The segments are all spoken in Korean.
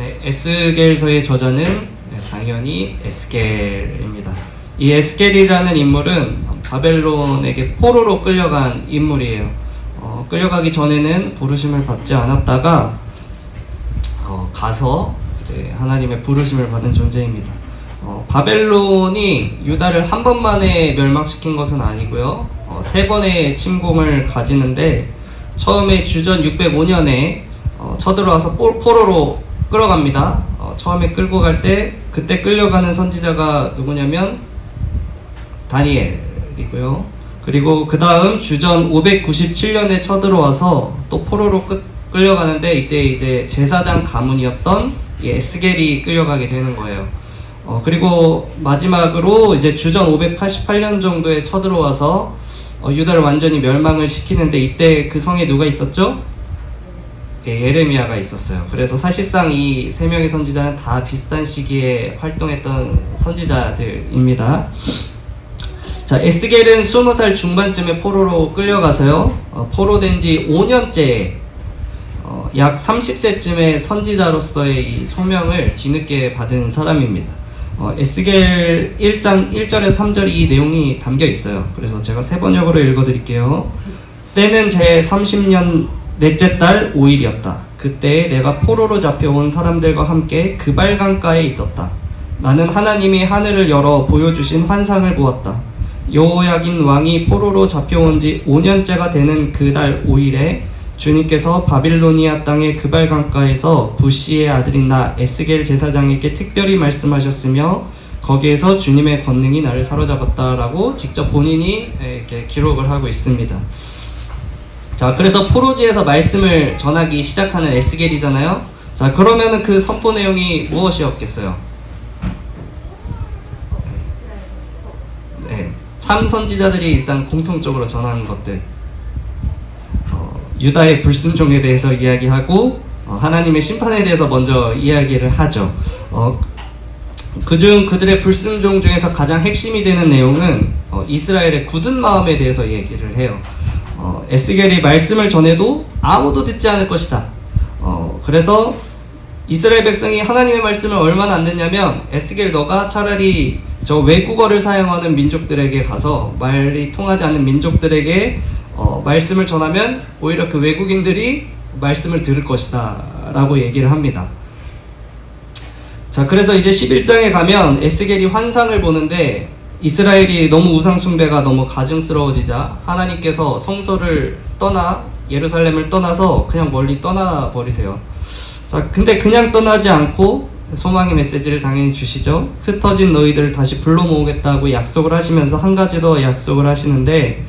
네, 에스겔서의 저자는 당연히 에스겔입니다. 이 에스겔이라는 인물은 바벨론에게 포로로 끌려간 인물이에요. 끌려가기 전에는 부르심을 받지 않았다가 가서 이제 하나님의 부르심을 받은 존재입니다. 바벨론이 유다를 한 번만에 멸망시킨 것은 아니고요. 세 번의 침공을 가지는데 처음에 주전 605년에 쳐들어와서 포로로 끌어갑니다. 처음에 끌고 갈 때 그때 끌려가는 선지자가 누구냐면 다니엘이고요. 그리고 그 다음 주전 597년에 쳐들어와서 또 포로로 끌려가는데 이때 이제 제사장 가문이었던 이 에스겔이 끌려가게 되는 거예요. 그리고 마지막으로 이제 주전 588년 정도에 쳐들어와서 유다를 완전히 멸망을 시키는데 이때 그 성에 누가 있었죠? 예레미야가 있었어요. 그래서 사실상 이 세 명의 선지자는 다 비슷한 시기에 활동했던 선지자들입니다. 자, 에스겔은 20살 중반쯤에 포로로 끌려가서요. 포로된 지 5년째 약 30세쯤에 선지자로서의 이 소명을 뒤늦게 받은 사람입니다. 에스겔 1장 1절에서 3절에 이 내용이 담겨 있어요. 그래서 제가 세 번역으로 읽어드릴게요. 때는 제 30년 넷째 달 5일이었다. 그때 내가 포로로 잡혀온 사람들과 함께 그발강가에 있었다. 나는 하나님이 하늘을 열어 보여주신 환상을 보았다. 여호야긴 왕이 포로로 잡혀온 지 5년째가 되는 그 달 5일에 주님께서 바빌로니아 땅의 그발강가에서 부시의 아들인 나 에스겔 제사장에게 특별히 말씀하셨으며 거기에서 주님의 권능이 나를 사로잡았다라고 직접 본인이 이렇게 기록을 하고 있습니다. 자, 그래서 포로지에서 말씀을 전하기 시작하는 에스겔이잖아요. 자, 그러면은 그 선포 내용이 무엇이었겠어요? 네, 참 선지자들이 일단 공통적으로 전하는 것들. 유다의 불순종에 대해서 이야기하고 하나님의 심판에 대해서 먼저 이야기를 하죠. 그중 그들의 불순종 중에서 가장 핵심이 되는 내용은 이스라엘의 굳은 마음에 대해서 얘기를 해요. 에스겔이 말씀을 전해도 아무도 듣지 않을 것이다. 그래서 이스라엘 백성이 하나님의 말씀을 얼마나 안 듣냐면 에스겔 너가 차라리 저 외국어를 사용하는 민족들에게 가서 말이 통하지 않는 민족들에게 말씀을 전하면 오히려 그 외국인들이 말씀을 들을 것이다 라고 얘기를 합니다. 자, 그래서 이제 11장에 가면 에스겔이 환상을 보는데 이스라엘이 너무 우상숭배가 너무 가증스러워지자 하나님께서 성소를 떠나 예루살렘을 떠나서 그냥 멀리 떠나버리세요. 자, 근데 그냥 떠나지 않고 소망의 메시지를 당연히 주시죠. 흩어진 너희들을 다시 불러 모으겠다고 약속을 하시면서 한 가지 더 약속을 하시는데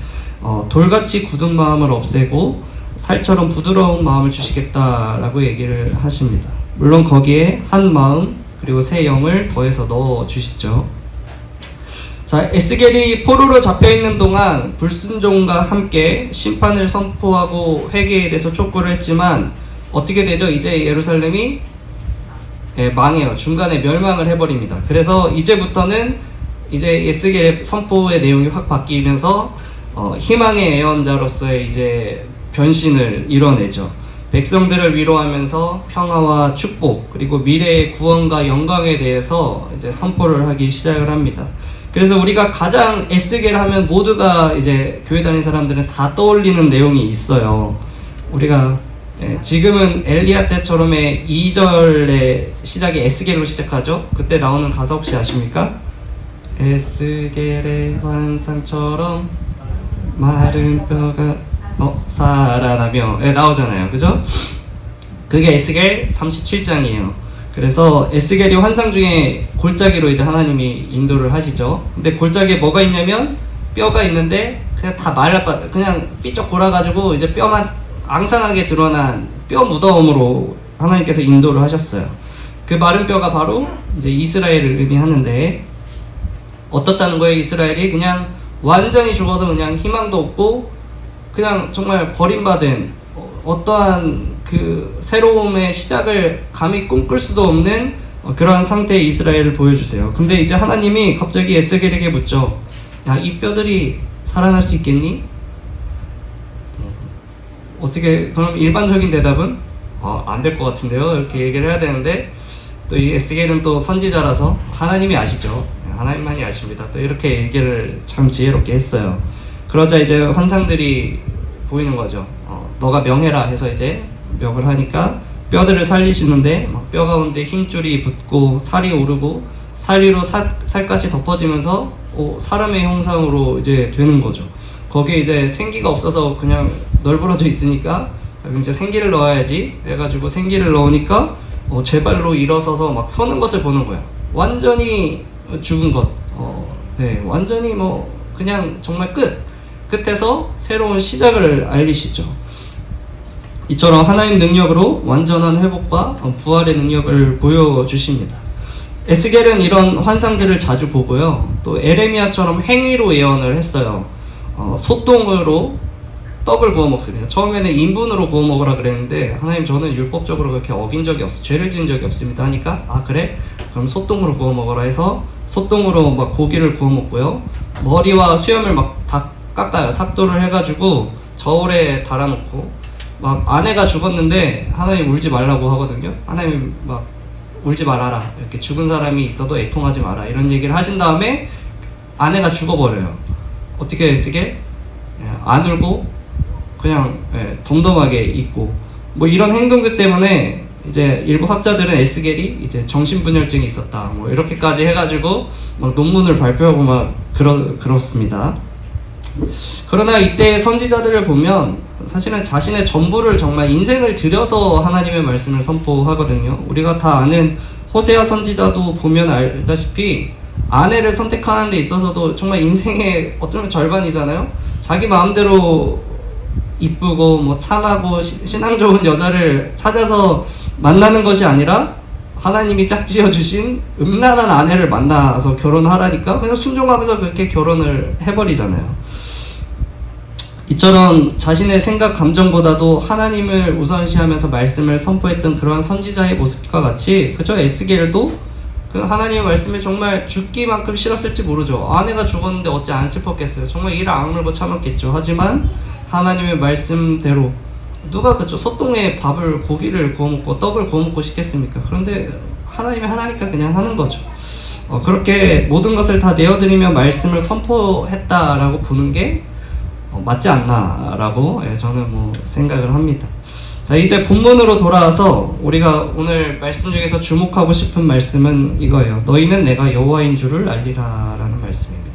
돌같이 굳은 마음을 없애고 살처럼 부드러운 마음을 주시겠다라고 얘기를 하십니다. 물론 거기에 한 마음 그리고 새 영을 더해서 넣어 주시죠. 자, 에스겔이 포로로 잡혀있는 동안 불순종과 함께 심판을 선포하고 회개에 대해서 촉구를 했지만 어떻게 되죠? 이제 예루살렘이 망해요. 중간에 멸망을 해버립니다. 그래서 이제부터는 이제 에스겔의 선포의 내용이 확 바뀌면서 희망의 예언자로서의 이제 변신을 이뤄내죠. 백성들을 위로하면서 평화와 축복 그리고 미래의 구원과 영광에 대해서 이제 선포를 하기 시작을 합니다. 그래서 우리가 가장 에스겔 하면 모두가 이제 교회 다니는 사람들은 다 떠올리는 내용이 있어요. 우리가 지금은 엘리야 때처럼의 2절의 시작이 에스겔로 시작하죠. 그때 나오는 가사 혹시 아십니까? 에스겔의 환상처럼 마른 뼈가 살아나며 나오잖아요. 그죠? 그게 에스겔 37장이에요. 그래서 에스겔이 환상 중에 골짜기로 이제 하나님이 인도를 하시죠. 근데 골짜기에 뭐가 있냐면 뼈가 있는데 그냥 다 그냥 삐쩍 골아가지고 이제 뼈만 앙상하게 드러난 뼈 무덤으로 하나님께서 인도를 하셨어요. 그 마른 뼈가 바로 이제 이스라엘을 의미하는데 어떻다는 거예요? 이스라엘이 그냥 완전히 죽어서 그냥 희망도 없고 그냥 정말 버림받은 어떠한 그 새로움의 시작을 감히 꿈꿀 수도 없는 그러한 상태의 이스라엘을 보여주세요. 근데 이제 하나님이 갑자기 에스겔에게 묻죠. 야, 이 뼈들이 살아날 수 있겠니? 어떻게 그럼 일반적인 대답은 안 될 것 같은데요, 이렇게 얘기를 해야 되는데, 또 이 에스겔은 또 선지자라서 하나님이 아시죠. 하나님만이 아십니다. 또 이렇게 얘기를 참 지혜롭게 했어요. 그러자 이제 환상들이 보이는 거죠. 너가 명해라 해서 이제 명을 하니까 뼈들을 살리시는데 막 뼈 가운데 힘줄이 붙고 살이 오르고 살 위로 살갗이 덮어지면서 사람의 형상으로 이제 되는 거죠. 거기에 이제 생기가 없어서 그냥 널브러져 있으니까 이제 생기를 넣어야지 해가지고 생기를 넣으니까 제 발로 일어서서 막 서는 것을 보는 거야. 완전히 죽은 것. 네, 완전히 뭐 그냥 정말 끝에서 새로운 시작을 알리시죠. 이처럼 하나님 능력으로 완전한 회복과 부활의 능력을 보여주십니다. 에스겔은 이런 환상들을 자주 보고요. 또 에레미야처럼 행위로 예언을 했어요. 소똥으로 떡을 구워 먹습니다. 처음에는 인분으로 구워 먹으라 그랬는데 하나님 저는 율법적으로 그렇게 어긴 적이 없어, 죄를 지은 적이 없습니다 하니까 그래? 그럼 소똥으로 구워 먹어라 해서 소똥으로 막 고기를 구워 먹고요. 머리와 수염을 막 다 깎아요. 삭도를 해가지고 저울에 달아놓고 막 아내가 죽었는데 하나님 울지 말라고 하거든요. 하나님 막 울지 말아라, 이렇게 죽은 사람이 있어도 애통하지 마라, 이런 얘기를 하신 다음에 아내가 죽어버려요. 어떻게 에스겔? 안 울고 그냥 덤덤하게 있고 뭐 이런 행동들 때문에 이제 일부 학자들은 에스겔이 이제 정신분열증이 있었다 뭐 이렇게까지 해가지고 막 논문을 발표하고 막 그렇습니다. 그러나 이때 선지자들을 보면 사실은 자신의 전부를 정말 인생을 들여서 하나님의 말씀을 선포하거든요. 우리가 다 아는 호세아 선지자도 보면 알다시피 아내를 선택하는 데 있어서도 정말 인생의 어쩌면 절반이잖아요. 자기 마음대로 이쁘고 뭐 찬하고 신앙 좋은 여자를 찾아서 만나는 것이 아니라 하나님이 짝지어 주신 음란한 아내를 만나서 결혼하라니까 그냥 순종하면서 그렇게 결혼을 해버리잖아요. 이처럼 자신의 생각 감정보다도 하나님을 우선시하면서 말씀을 선포했던 그러한 선지자의 모습과 같이 그저 에스겔도 그 하나님의 말씀에 정말 죽기만큼 싫었을지 모르죠. 아내가 죽었는데 어찌 안 슬펐겠어요. 정말 이를 악물고 참았겠죠. 하지만 하나님의 말씀대로 누가 그쵸 소똥에 밥을 고기를 구워 먹고 떡을 구워 먹고 싶겠습니까? 그런데 하나님이 하나니까 그냥 하는 거죠. 그렇게 모든 것을 다 내어드리며 말씀을 선포했다라고 보는 게 맞지 않나라고 저는 뭐 생각을 합니다. 자, 이제 본문으로 돌아와서 우리가 오늘 말씀 중에서 주목하고 싶은 말씀은 이거예요. 너희는 내가 여호와인 줄을 알리라 라는 말씀입니다.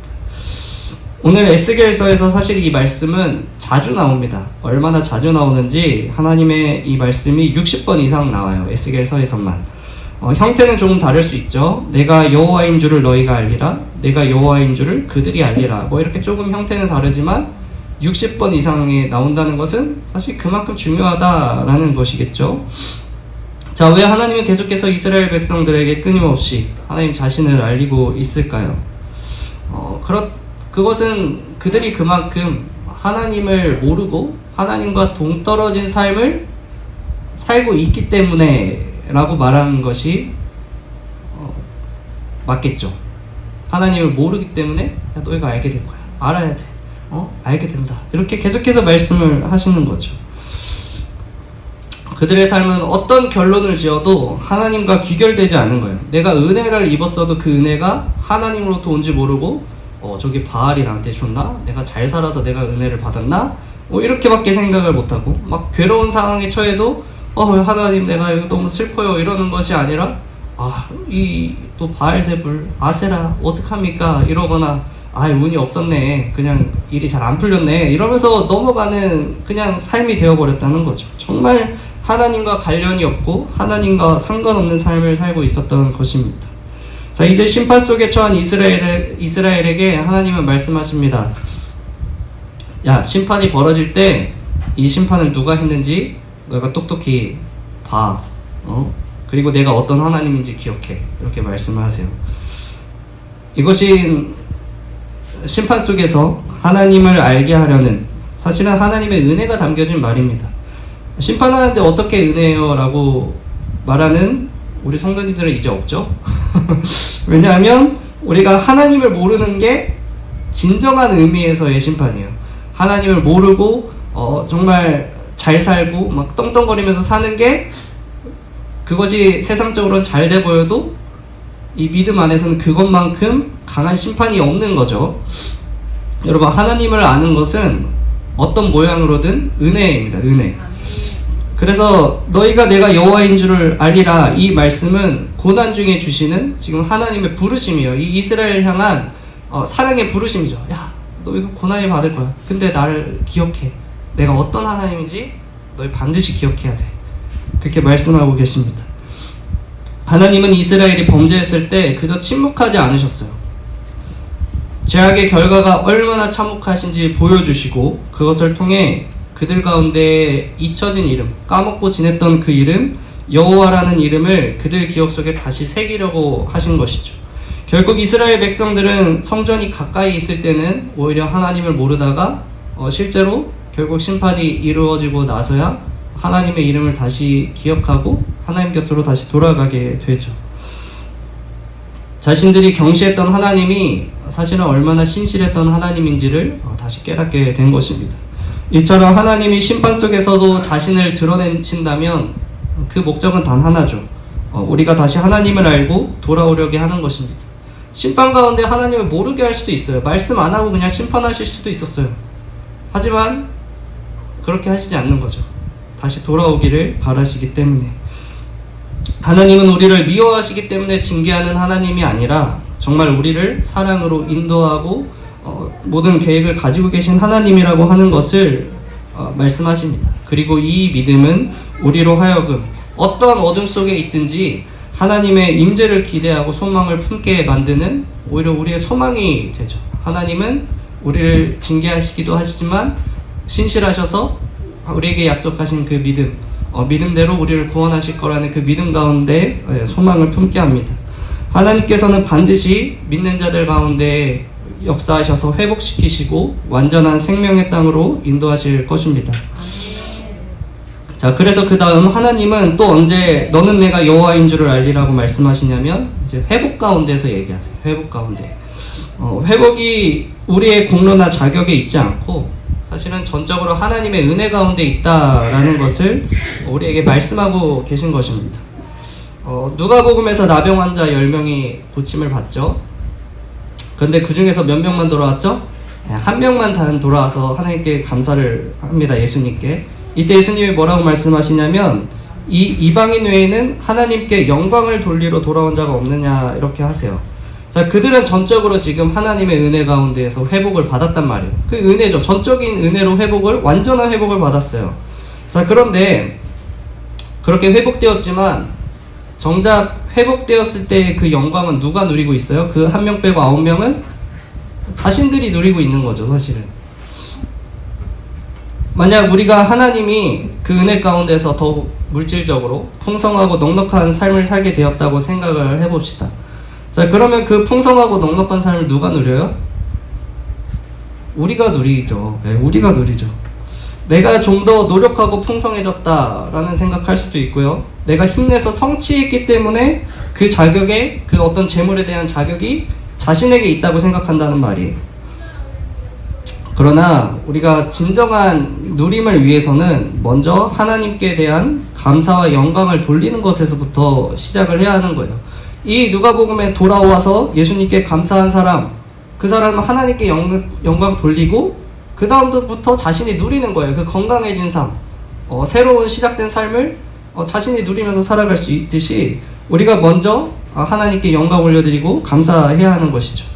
오늘 에스겔서에서 사실 이 말씀은 자주 나옵니다. 얼마나 자주 나오는지 하나님의 이 말씀이 60번 이상 나와요. 에스겔서에서만. 형태는 조금 다를 수 있죠. 내가 여호와인 줄을 너희가 알리라, 내가 여호와인 줄을 그들이 알리라, 뭐 이렇게 조금 형태는 다르지만 60번 이상이 나온다는 것은 사실 그만큼 중요하다라는 것이겠죠. 자, 왜 하나님은 계속해서 이스라엘 백성들에게 끊임없이 하나님 자신을 알리고 있을까요? 그것은 그들이 그만큼 하나님을 모르고 하나님과 동떨어진 삶을 살고 있기 때문에 라고 말하는 것이 맞겠죠. 하나님을 모르기 때문에 너희가 알게 될 거야. 알아야 돼. 알게 된다. 이렇게 계속해서 말씀을 하시는 거죠. 그들의 삶은 어떤 결론을 지어도 하나님과 귀결되지 않은 거예요. 내가 은혜를 입었어도 그 은혜가 하나님으로부터 온지 모르고 저기 바알이 나한테 줬나? 내가 잘 살아서 내가 은혜를 받았나? 이렇게밖에 생각을 못하고 막 괴로운 상황에 처해도 하나님 내가 이거 너무 슬퍼요 이러는 것이 아니라 이 또 바알세불 아세라 어떡합니까? 이러거나 운이 없었네, 그냥 일이 잘 안 풀렸네 이러면서 넘어가는 그냥 삶이 되어버렸다는 거죠. 정말 하나님과 관련이 없고 하나님과 상관없는 삶을 살고 있었던 것입니다. 자, 이제 심판 속에 처한 이스라엘에게 하나님은 말씀하십니다. 야, 심판이 벌어질 때 이 심판을 누가 했는지 너가 똑똑히 봐. 그리고 내가 어떤 하나님인지 기억해. 이렇게 말씀을 하세요. 이것이 심판 속에서 하나님을 알게 하려는, 사실은 하나님의 은혜가 담겨진 말입니다. 심판하는데 어떻게 은혜요? 라고 말하는 우리 성도님들은 이제 없죠. 왜냐하면 우리가 하나님을 모르는 게 진정한 의미에서의 심판이에요. 하나님을 모르고 정말 잘 살고 막 떵떵거리면서 사는 게 그것이 세상적으로는 잘 돼 보여도 이 믿음 안에서는 그것만큼 강한 심판이 없는 거죠. 여러분, 하나님을 아는 것은 어떤 모양으로든 은혜입니다. 은혜. 그래서 너희가 내가 여호와인 줄을 알리라, 이 말씀은 고난 중에 주시는 지금 하나님의 부르심이에요. 이 이스라엘 향한 사랑의 부르심이죠. 야, 너 이거 고난을 받을 거야. 근데 나를 기억해. 내가 어떤 하나님인지 너희 반드시 기억해야 돼. 그렇게 말씀하고 계십니다. 하나님은 이스라엘이 범죄했을 때 그저 침묵하지 않으셨어요. 죄악의 결과가 얼마나 참혹하신지 보여주시고, 그것을 통해 그들 가운데 잊혀진 이름, 까먹고 지냈던 그 이름, 여호와라는 이름을 그들 기억 속에 다시 새기려고 하신 것이죠. 결국 이스라엘 백성들은 성전이 가까이 있을 때는 오히려 하나님을 모르다가 실제로 결국 심판이 이루어지고 나서야 하나님의 이름을 다시 기억하고 하나님 곁으로 다시 돌아가게 되죠. 자신들이 경시했던 하나님이 사실은 얼마나 신실했던 하나님인지를 다시 깨닫게 된 것입니다. 이처럼 하나님이 심판 속에서도 자신을 드러내신다면 그 목적은 단 하나죠. 우리가 다시 하나님을 알고 돌아오려게 하는 것입니다. 심판 가운데 하나님을 모르게 할 수도 있어요. 말씀 안 하고 그냥 심판하실 수도 있었어요. 하지만 그렇게 하시지 않는 거죠. 다시 돌아오기를 바라시기 때문에. 하나님은 우리를 미워하시기 때문에 징계하는 하나님이 아니라 정말 우리를 사랑으로 인도하고 모든 계획을 가지고 계신 하나님이라고 하는 것을 말씀하십니다. 그리고 이 믿음은 우리로 하여금 어떠한 어둠 속에 있든지 하나님의 임재를 기대하고 소망을 품게 만드는 오히려 우리의 소망이 되죠. 하나님은 우리를 징계하시기도 하시지만 신실하셔서 우리에게 약속하신 그 믿음, 믿음대로 우리를 구원하실 거라는 그 믿음 가운데 소망을 품게 합니다. 하나님께서는 반드시 믿는 자들 가운데 역사하셔서 회복시키시고 완전한 생명의 땅으로 인도하실 것입니다. 자, 그래서 그 다음 하나님은 또 언제 너는 내가 여호와인 줄을 알리라고 말씀하시냐면 이제 회복 가운데서 얘기하세요. 회복 가운데. 회복이 우리의 공로나 자격에 있지 않고 사실은 전적으로 하나님의 은혜 가운데 있다라는 것을 우리에게 말씀하고 계신 것입니다. 누가복음에서 나병 환자 10명이 고침을 받죠. 그런데 그 중에서 몇 명만 돌아왔죠? 한 명만 단 돌아와서 하나님께 감사를 합니다. 예수님께. 이때 예수님이 뭐라고 말씀하시냐면 이 이방인 외에는 하나님께 영광을 돌리러 돌아온 자가 없느냐 이렇게 하세요. 자, 그들은 전적으로 지금 하나님의 은혜 가운데에서 회복을 받았단 말이에요. 그 은혜죠. 전적인 은혜로 완전한 회복을 받았어요. 자, 그런데 그렇게 회복되었지만 정작 회복되었을 때 그 영광은 누가 누리고 있어요? 그 한 명 빼고 9명은 자신들이 누리고 있는 거죠, 사실은. 만약 우리가 하나님이 그 은혜 가운데서 더욱 물질적으로 풍성하고 넉넉한 삶을 살게 되었다고 생각을 해봅시다. 자, 그러면 그 풍성하고 넉넉한 삶을 누가 누려요? 우리가 누리죠. 네, 우리가 누리죠. 내가 좀 더 노력하고 풍성해졌다라는 생각할 수도 있고요. 내가 힘내서 성취했기 때문에 그 자격에, 그 어떤 재물에 대한 자격이 자신에게 있다고 생각한다는 말이에요. 그러나 우리가 진정한 누림을 위해서는 먼저 하나님께 대한 감사와 영광을 돌리는 것에서부터 시작을 해야 하는 거예요. 이 누가복음에 돌아와서 예수님께 감사한 사람, 그 사람은 하나님께 영광 돌리고 그 다음부터 자신이 누리는 거예요. 그 건강해진 삶, 새로운 시작된 삶을 자신이 누리면서 살아갈 수 있듯이 우리가 먼저 하나님께 영광 올려드리고 감사해야 하는 것이죠.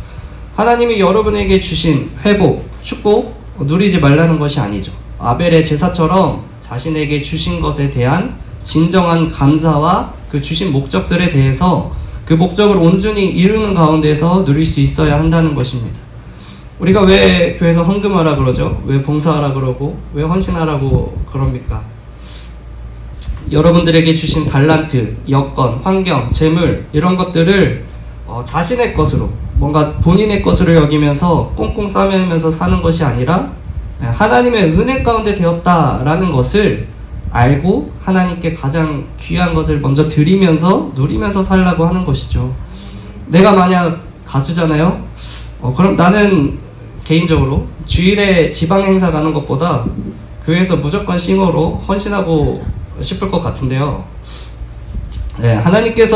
하나님이 여러분에게 주신 회복, 축복 누리지 말라는 것이 아니죠. 아벨의 제사처럼 자신에게 주신 것에 대한 진정한 감사와 그 주신 목적들에 대해서 그 목적을 온전히 이루는 가운데서 누릴 수 있어야 한다는 것입니다. 우리가 왜 교회에서 헌금하라 그러죠? 왜 봉사하라 그러고 왜 헌신하라고 그럽니까? 여러분들에게 주신 달란트, 여건, 환경, 재물 이런 것들을 자신의 것으로 뭔가 본인의 것으로 여기면서 꽁꽁 싸매면서 사는 것이 아니라 하나님의 은혜 가운데 되었다라는 것을 알고 하나님께 가장 귀한 것을 먼저 드리면서 누리면서 살라고 하는 것이죠. 내가 만약 가수잖아요. 그럼 나는 개인적으로 주일에 지방 행사 가는 것보다 교회에서 무조건 싱어로 헌신하고 싶을 것 같은데요. 네, 하나님께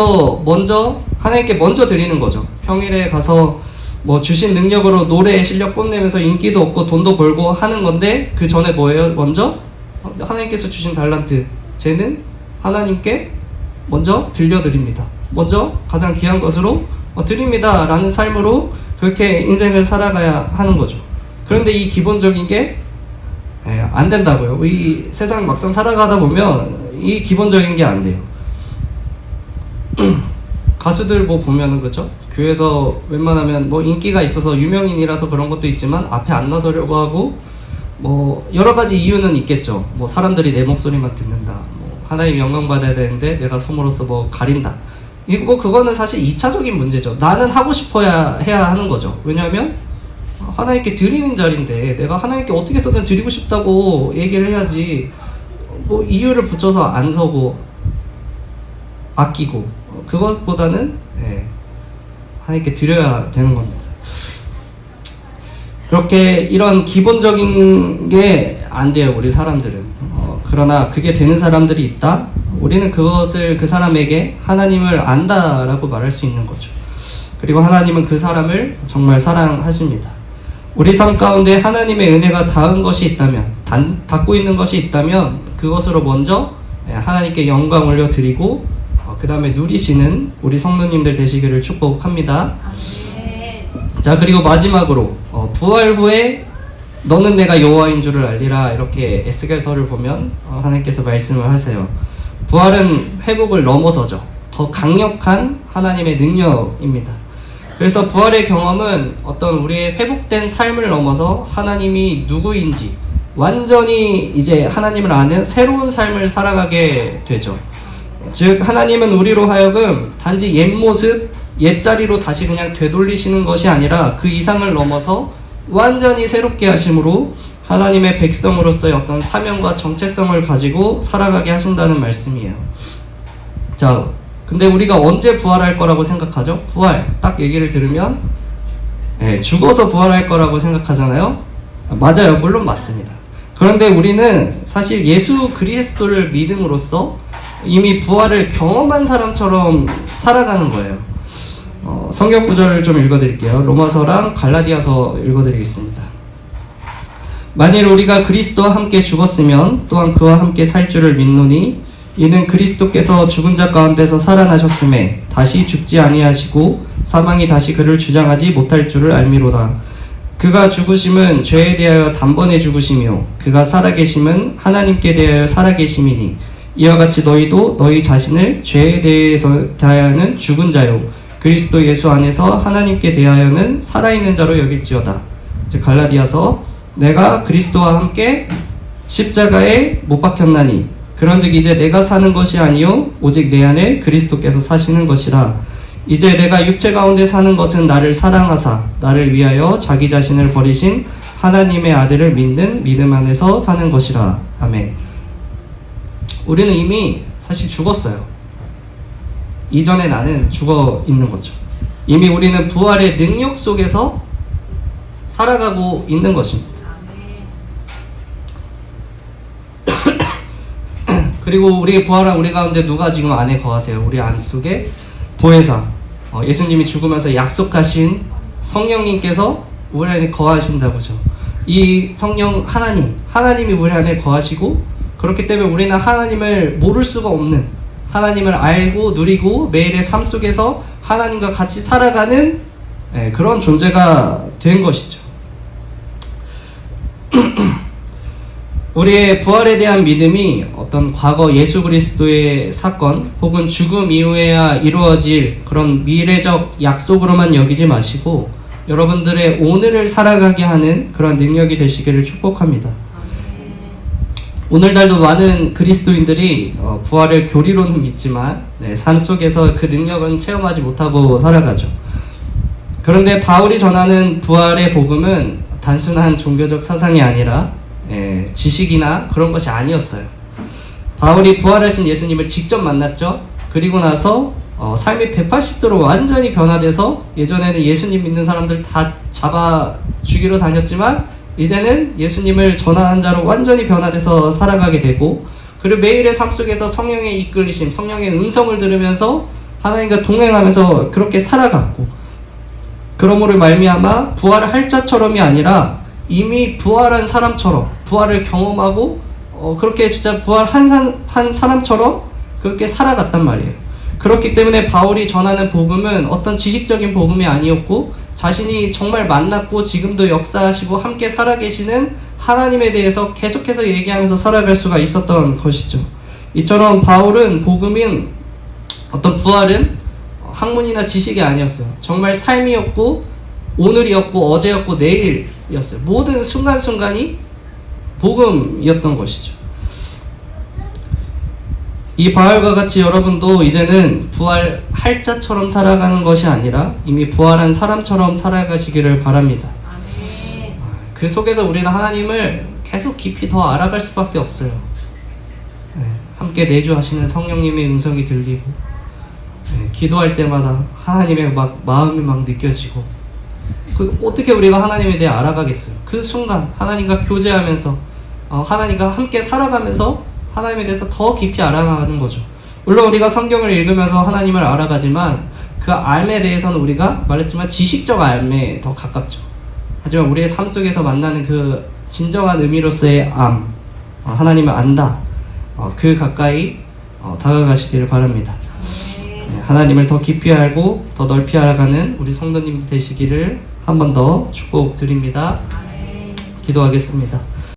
먼저 드리는 거죠. 평일에 가서 뭐 주신 능력으로 노래 실력 뽐내면서 인기도 얻고 돈도 벌고 하는 건데, 그 전에 뭐예요? 먼저 하나님께서 주신 달란트, 쟤는 하나님께 먼저 들려드립니다. 먼저 가장 귀한 것으로 드립니다 라는 삶으로 그렇게 인생을 살아가야 하는 거죠. 그런데 이 기본적인 게 안 된다고요. 이 세상 막상 살아가다 보면 이 기본적인 게 안 돼요. 가수들 뭐 보면은, 그죠? 교회에서 웬만하면 뭐 인기가 있어서 유명인이라서 그런 것도 있지만 앞에 안 나서려고 하고, 뭐 여러 가지 이유는 있겠죠. 뭐 사람들이 내 목소리만 듣는다, 뭐 하나님 영광 받아야 되는데 내가 섬으로써 뭐 가린다. 이거 그거는 사실 2차적인 문제죠. 나는 하고 싶어야 해야 하는 거죠. 왜냐하면 하나님께 드리는 자리인데 내가 하나님께 어떻게 해서든 드리고 싶다고 얘기를 해야지, 뭐 이유를 붙여서 안 서고 아끼고, 그것보다는 하나님께 드려야 되는 겁니다. 그렇게 이런 기본적인 게 안 돼요, 우리 사람들은. 그러나 그게 되는 사람들이 있다. 우리는 그것을 그 사람에게 하나님을 안다라고 말할 수 있는 거죠. 그리고 하나님은 그 사람을 정말 사랑하십니다. 우리 삶 가운데 하나님의 은혜가 닿은 것이 있다면, 닿고 있는 것이 있다면 그것으로 먼저 하나님께 영광 올려드리고 그 다음에 누리시는 우리 성도님들 되시기를 축복합니다. 자, 그리고 마지막으로 부활 후에 너는 내가 여호와인 줄을 알리라, 이렇게 에스겔서를 보면 하나님께서 말씀을 하세요. 부활은 회복을 넘어서죠. 더 강력한 하나님의 능력입니다. 그래서 부활의 경험은 어떤 우리의 회복된 삶을 넘어서 하나님이 누구인지 완전히 이제 하나님을 아는 새로운 삶을 살아가게 되죠. 즉 하나님은 우리로 하여금 단지 옛 모습, 옛자리로 다시 그냥 되돌리시는 것이 아니라 그 이상을 넘어서 완전히 새롭게 하심으로 하나님의 백성으로서의 어떤 사명과 정체성을 가지고 살아가게 하신다는 말씀이에요. 자, 근데 우리가 언제 부활할 거라고 생각하죠? 부활 딱 얘기를 들으면 죽어서 부활할 거라고 생각하잖아요. 맞아요, 물론 맞습니다. 그런데 우리는 사실 예수 그리스도를 믿음으로써 이미 부활을 경험한 사람처럼 살아가는 거예요. 성경 구절을 좀 읽어드릴게요. 로마서랑 갈라디아서 읽어드리겠습니다. 만일 우리가 그리스도와 함께 죽었으면 또한 그와 함께 살 줄을 믿노니 이는 그리스도께서 죽은 자 가운데서 살아나셨음에 다시 죽지 아니하시고 사망이 다시 그를 주장하지 못할 줄을 알미로다. 그가 죽으심은 죄에 대하여 단번에 죽으시며 그가 살아계심은 하나님께 대하여 살아계심이니 이와 같이 너희도 너희 자신을 죄에 대하여는 죽은 자요 그리스도 예수 안에서 하나님께 대하여는 살아있는 자로 여길지어다. 즉 갈라디아서 내가 그리스도와 함께 십자가에 못 박혔나니 그런즉 이제 내가 사는 것이 아니요 오직 내 안에 그리스도께서 사시는 것이라. 이제 내가 육체 가운데 사는 것은 나를 사랑하사 나를 위하여 자기 자신을 버리신 하나님의 아들을 믿는 믿음 안에서 사는 것이라. 아멘. 우리는 이미 사실 죽었어요. 이전에 나는 죽어 있는 거죠. 이미 우리는 부활의 능력 속에서 살아가고 있는 것입니다. 그리고 우리의 부활한 우리 가운데 누가 지금 안에 거하세요? 우리 안 속에 보혜사, 예수님이 죽으면서 약속하신 성령님께서 우리 안에 거하신다고죠. 이 성령 하나님이 우리 안에 거하시고, 그렇기 때문에 우리는 하나님을 모를 수가 없는, 하나님을 알고 누리고 매일의 삶 속에서 하나님과 같이 살아가는 그런 존재가 된 것이죠. 우리의 부활에 대한 믿음이 어떤 과거 예수 그리스도의 사건 혹은 죽음 이후에야 이루어질 그런 미래적 약속으로만 여기지 마시고 여러분들의 오늘을 살아가게 하는 그런 능력이 되시기를 축복합니다. 오늘날도 많은 그리스도인들이 부활을 교리로는 믿지만 삶 속에서 그 능력은 체험하지 못하고 살아가죠. 그런데 바울이 전하는 부활의 복음은 단순한 종교적 사상이 아니라 지식이나 그런 것이 아니었어요. 바울이 부활하신 예수님을 직접 만났죠. 그리고 나서 삶이 180도로 완전히 변화돼서 예전에는 예수님 믿는 사람들 다 잡아 죽이러 다녔지만 이제는 예수님을 전하는 자로 완전히 변화돼서 살아가게 되고, 그리고 매일의 삶 속에서 성령의 이끌리심, 성령의 음성을 들으면서 하나님과 동행하면서 그렇게 살아갔고, 그러므로 말미암아 부활할 자처럼이 아니라 이미 부활한 사람처럼 부활을 경험하고 그렇게 진짜 부활한 사람처럼 그렇게 살아갔단 말이에요. 그렇기 때문에 바울이 전하는 복음은 어떤 지식적인 복음이 아니었고, 자신이 정말 만났고 지금도 역사하시고 함께 살아계시는 하나님에 대해서 계속해서 얘기하면서 살아갈 수가 있었던 것이죠. 이처럼 바울은 복음인 어떤 부활은 학문이나 지식이 아니었어요. 정말 삶이었고, 오늘이었고, 어제였고, 내일이었어요. 모든 순간순간이 복음이었던 것이죠. 이 바울과 같이 여러분도 이제는 부활할 자처럼 살아가는 것이 아니라 이미 부활한 사람처럼 살아가시기를 바랍니다. 그 속에서 우리는 하나님을 계속 깊이 더 알아갈 수밖에 없어요. 함께 내주하시는 성령님의 음성이 들리고, 기도할 때마다 하나님의 마음이 느껴지고, 어떻게 우리가 하나님에 대해 알아가겠어요? 그 순간 하나님과 교제하면서 하나님과 함께 살아가면서 하나님에 대해서 더 깊이 알아가는 거죠. 물론 우리가 성경을 읽으면서 하나님을 알아가지만 그 암에 대해서는 우리가 말했지만 지식적 암에 더 가깝죠. 하지만 우리의 삶 속에서 만나는 그 진정한 의미로서의 암, 하나님을 안다, 그 가까이 다가가시기를 바랍니다. 하나님을 더 깊이 알고 더 넓이 알아가는 우리 성도님들 되시기를 한 번 더 축복드립니다. 기도하겠습니다.